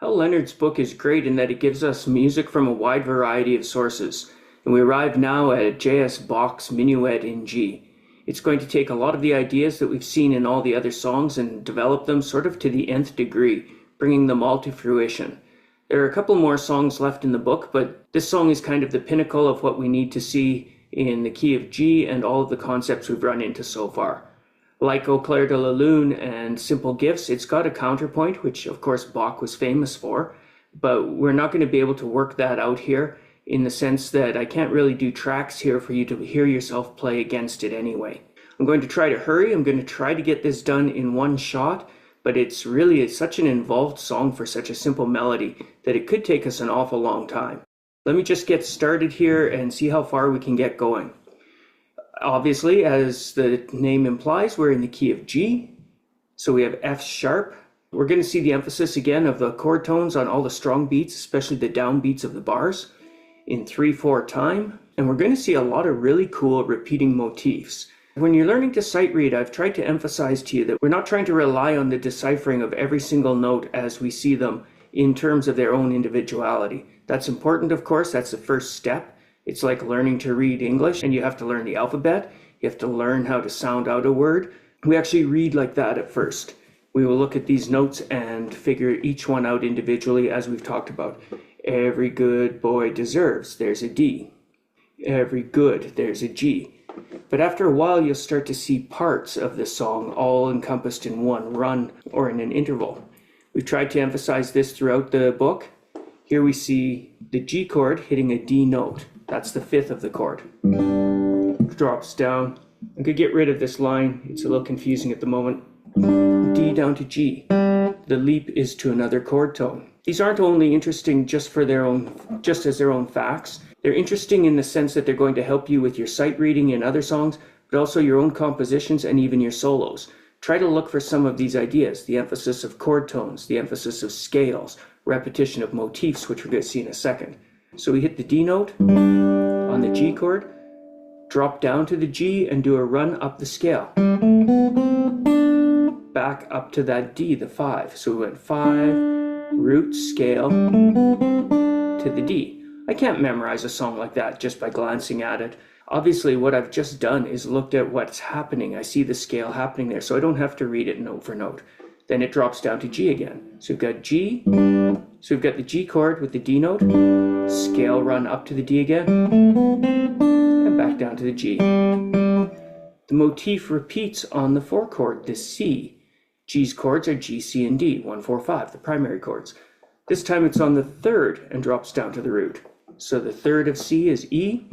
Hal Leonard's book is great in that it gives us music from a wide variety of sources, and we arrive now at J.S. Bach's Minuet in G. It's going to take a lot of the ideas that we've seen in all the other songs and develop them sort of to the nth degree, bringing them all to fruition. There are a couple more songs left in the book, but this song is kind of the pinnacle of what we need to see in the key of G and all of the concepts we've run into so far. Like Au Clair de la Lune and Simple Gifts, it's got a counterpoint, which of course Bach was famous for, but we're not going to be able to work that out here in the sense that I can't really do tracks here for you to hear yourself play against it anyway. I'm going to try to hurry. I'm going to try to get this done in one shot, but it's such an involved song for such a simple melody that it could take us an awful long time. Let me just get started here and see how far we can get going. Obviously, as the name implies, we're in the key of G, so we have F sharp. We're going to see the emphasis again of the chord tones on all the strong beats, especially the down beats of the bars, in 3/4 time, and we're going to see a lot of really cool repeating motifs. When you're learning to sight read, I've tried to emphasize to you that we're not trying to rely on the deciphering of every single note as we see them in terms of their own individuality. That's important, of course, that's the first step. It's like learning to read English, and you have to learn the alphabet. You have to learn how to sound out a word. We actually read like that at first. We will look at these notes and figure each one out individually, as we've talked about. Every good boy deserves, there's a D. Every good, there's a G. But after a while, you'll start to see parts of the song all encompassed in one run or in an interval. We've tried to emphasize this throughout the book. Here we see the G chord hitting a D note. That's the 5th of the chord. Drops down. I could get rid of this line. It's a little confusing at the moment. D down to G. The leap is to another chord tone. These aren't only interesting just as their own facts. They're interesting in the sense that they're going to help you with your sight reading in other songs, but also your own compositions and even your solos. Try to look for some of these ideas, the emphasis of chord tones, the emphasis of scales, repetition of motifs, which we're going to see in a second. So we hit the D note on the G chord, drop down to the G and do a run up the scale. Back up to that D, the 5. So we went 5, root, scale, to the D. I can't memorize a song like that just by glancing at it. Obviously, what I've just done is looked at what's happening. I see the scale happening there, so I don't have to read it note for note. Then it drops down to G again. So we've got G, so we've got the G chord with the D note, scale run up to the D again, and back down to the G. The motif repeats on the 4 chord, the C. G's chords are G, C, and D, 1, 4, 5, the primary chords. This time it's on the 3rd and drops down to the root. So the 3rd of C is E,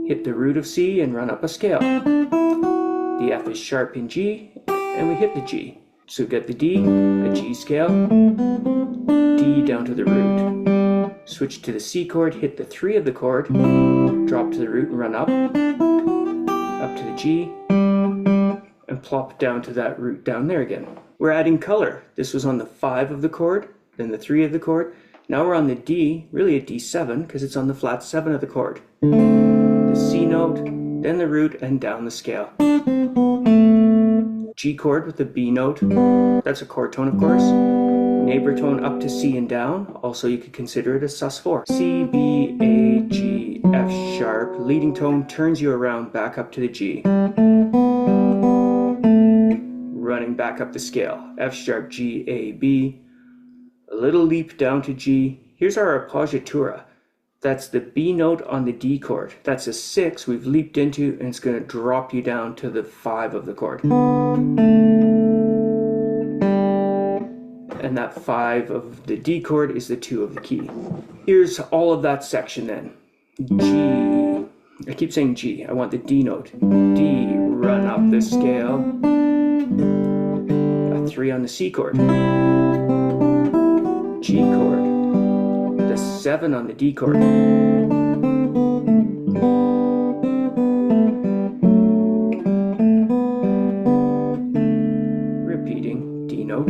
hit the root of C and run up a scale. The F is sharp in G, and we hit the G. So we get the D, a G scale, D down to the root. Switch to the C chord, hit the 3 of the chord, drop to the root and run up to the G, and plop down to that root down there again. We're adding color. This was on the 5 of the chord, then the 3 of the chord. Now we're on the D, really a D7, because it's on the flat 7 of the chord. The C note, then the root, and down the scale. G chord with the B note, that's a chord tone of course. Neighbor tone up to C and down, also you could consider it a sus4. C, B, A, G, F sharp, leading tone turns you around back up to the G. Running back up the scale, F sharp, G, A, B, a little leap down to G. Here's our appoggiatura. That's the B note on the D chord. That's a 6 we've leaped into, and it's going to drop you down to the 5 of the chord. And that 5 of the D chord is the 2 of the key. Here's all of that section then. G. I keep saying G. I want the D note. D, run up the scale. A 3 on the C chord. G chord. The 7 on the D chord. Repeating D note.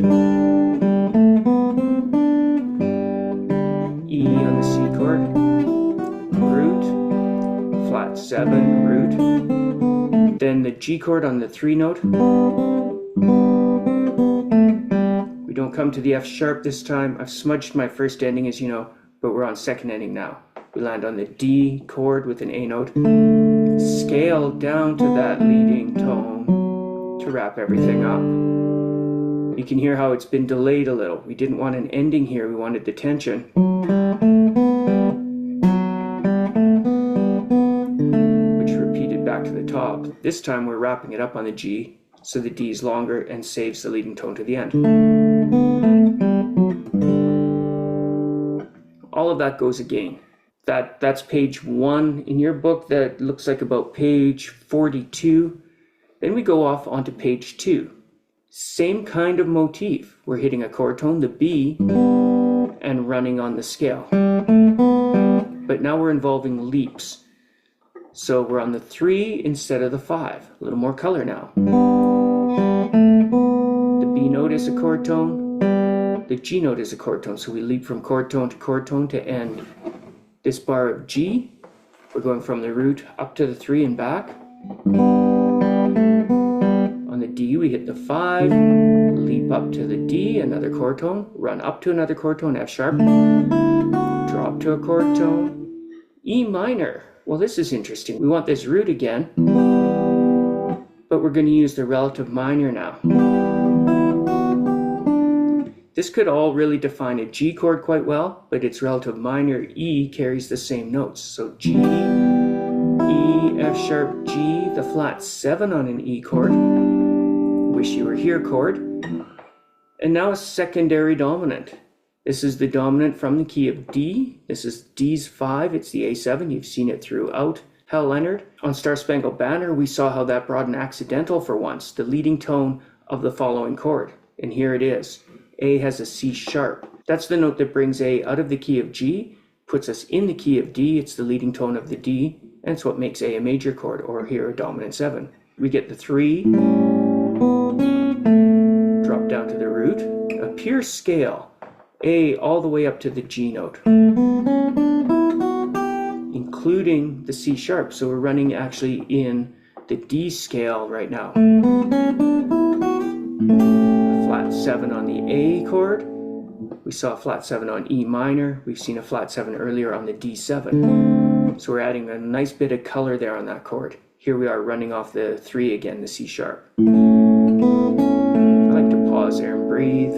E on the C chord. Root. Flat 7, root. Then the G chord on the 3 note. We don't don't come to the F sharp this time. I've smudged my first ending, as you know, but we're on second ending now. We land on the D chord with an A note, scale down to that leading tone to wrap everything up. You can hear how it's been delayed a little. We didn't want an ending here, we wanted the tension. Which repeated back to the top. This time we're wrapping it up on the G, so the D is longer and saves the leading tone to the end. All of that goes again. That's page 1 in your book. That looks like about page 42. Then we go off onto page 2. Same kind of motif. We're hitting a chord tone, the B, and running on the scale. But now we're involving leaps. So we're on the 3 instead of the 5. A little more color now. The B note is a chord tone. The G note is a chord tone. So we leap from chord tone to end. This bar of G, we're going from the root up to the 3 and back. On the D, we hit the 5, leap up to the D, another chord tone, run up to another chord tone, F sharp, drop to a chord tone, E minor. Well, this is interesting. We want this root again, but we're going to use the relative minor now. This could all really define a G chord quite well, but its relative minor E carries the same notes. So G, E, F sharp, G, the flat 7 on an E chord, wish you were here chord, and now a secondary dominant. This is the dominant from the key of D. This is D's 5, it's the A7, you've seen it throughout Hal Leonard. On Star Spangled Banner, we saw how that brought an accidental for once, the leading tone of the following chord, and here it is. A has a C sharp. That's the note that brings A out of the key of G, puts us in the key of D, it's the leading tone of the D, and it's what makes A major chord, or here a dominant 7. We get the 3, drop down to the root, a pure scale, A all the way up to the G note, including the C sharp, so we're running actually in the D scale right now. Flat 7 on the A chord. We saw a flat 7 on E minor. We've seen a flat 7 earlier on the D7. So we're adding a nice bit of color there on that chord. Here we are running off the 3 again, the C sharp. I like to pause there and breathe.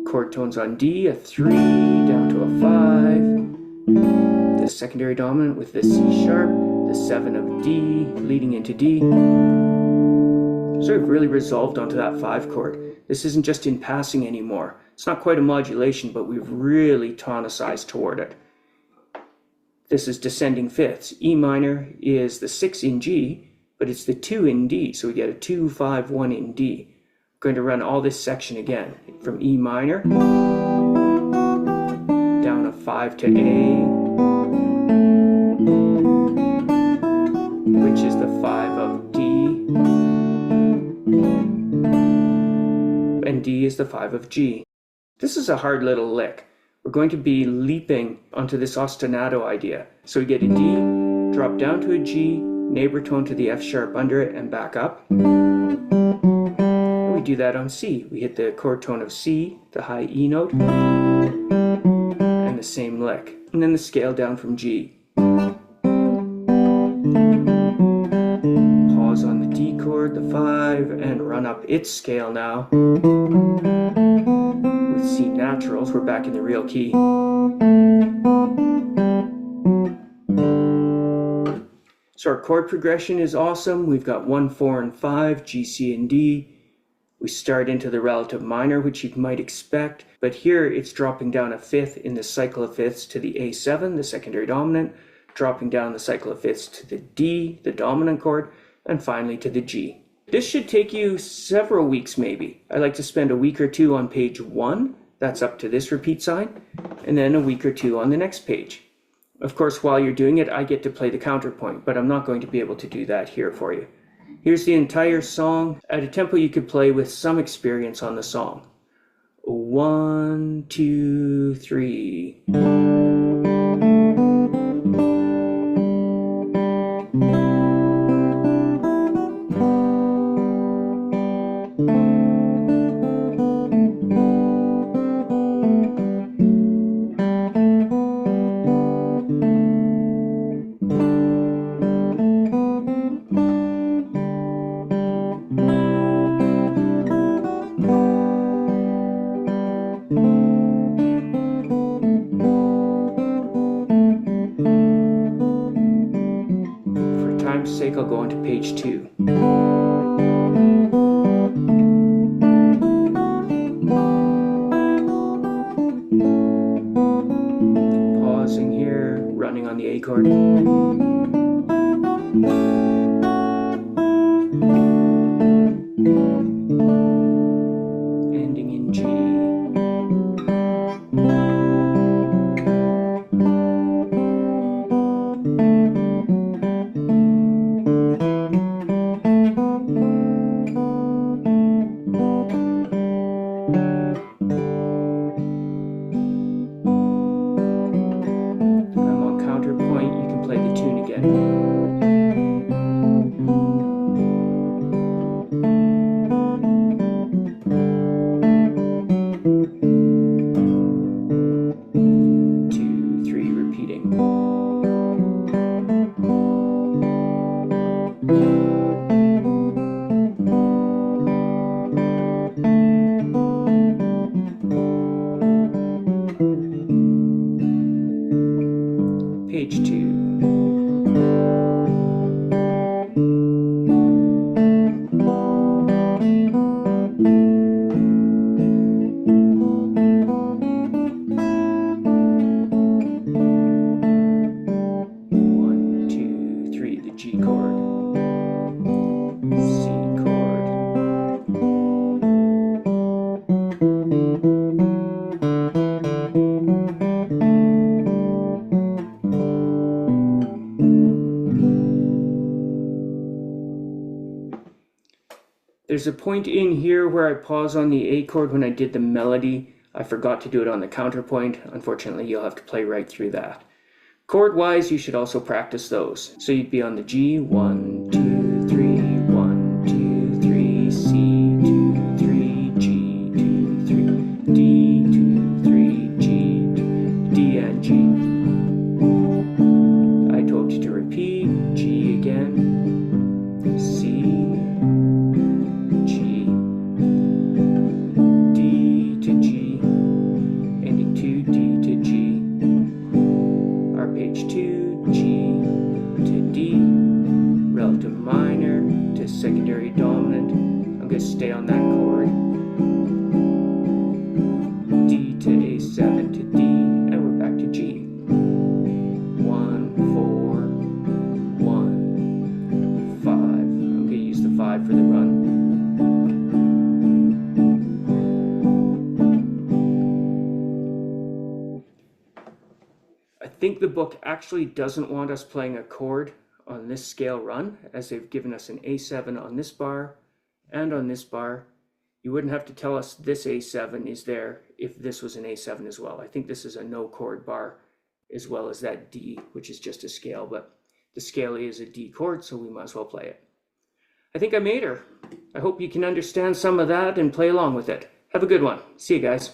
Chord tones on D, a 3 down to a 5. The secondary dominant with the C sharp. The 7 of D leading into D. So we've really resolved onto that 5 chord. This isn't just in passing anymore. It's not quite a modulation, but we've really tonicized toward it. This is descending fifths. E minor is the 6 in G, but it's the 2 in D, so we get a 2, 5, 1 in D. I'm going to run all this section again, from E minor, down a 5 to A, which is the 5 of D, and D is the 5 of G. This is a hard little lick. We're going to be leaping onto this ostinato idea. So we get a D, drop down to a G, neighbor tone to the F sharp under it, and back up. And we do that on C. We hit the chord tone of C, the high E note, and the same lick. And then the scale down from G. Pause on the D chord, the 5, and run up its scale now. With C naturals, we're back in the real key. So our chord progression is awesome. We've got 1, 4, and 5, G, C, and D. We start into the relative minor, which you might expect, but here it's dropping down a 5th in the cycle of fifths to the A7, the secondary dominant, dropping down the cycle of fifths to the D, the dominant chord, and finally to the G. This should take you several weeks maybe. I like to spend a week or 2 on page 1, that's up to this repeat sign, and then a week or 2 on the next page. Of course, while you're doing it, I get to play the counterpoint, but I'm not going to be able to do that here for you. Here's the entire song at a tempo you could play with some experience on the song. 1, 2, 3. on to page 2. Pausing here, running on the A chord. Ending in G. I'm on counterpoint, you can play the tune again. Page 2. One, two, three, the G chord, C chord, There's a point in here where I pause on the A chord when I did the melody. I forgot to do it on the counterpoint. Unfortunately, you'll have to play right through that. Chord-wise, you should also practice those. So you'd be on the G, 1, 2, 3, 1, 2, 3, C, 2, 3, G, 2, 3, D, 2, 3, G, D, and G. I told you to repeat, G again, C, G, D to G, ending to D to G. Page 2, G to D, relative minor to secondary dominant. I'm going to stay on that chord. D to A7 to D, and we're back to G. 1, 4, 1, 5. I'm going to use the 5 for the run. I think the book actually doesn't want us playing a chord on this scale run, as they've given us an A7 on this bar and on this bar. You wouldn't have to tell us this A7 is there if this was an A7 as well. I think this is a no chord bar as well as that D, which is just a scale, but the scale is a D chord, so we might as well play it. I think I made her. I hope you can understand some of that and play along with it. Have a good one. See you guys.